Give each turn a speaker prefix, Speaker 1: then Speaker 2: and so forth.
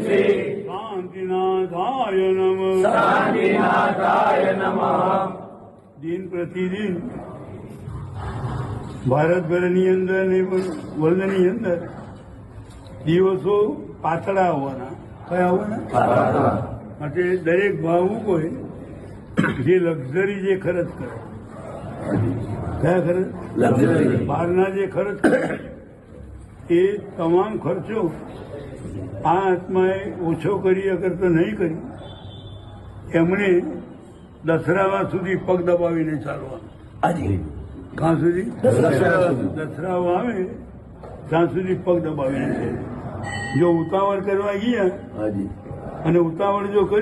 Speaker 1: શાંતિનાથાય નમઃ. દિન પ્રતિદિન ભારતભરની અંદર ને પણ વર્લ્ડની અંદર દિવસો પાતળા આવવાના. કયા આવવાના? માટે દરેક ભાવુકોએ જે લક્ઝરી જે ખર્ચ કરે, કયા ખર્ચ? બહારના જે ખર્ચ કરે એ તમામ ખર્ચો આ આત્માએ ઓછો કરી અગર તો નહીં કરી, એમણે દસરાવા સુધી પગ દબાવીને ચાલવાનું. ક્યાં સુધી? દસરાઓ આવે ત્યાં સુધી પગ દબાવીને. જો ઉતાવળ કરવા ગયા અને ઉતાવળ જો કરી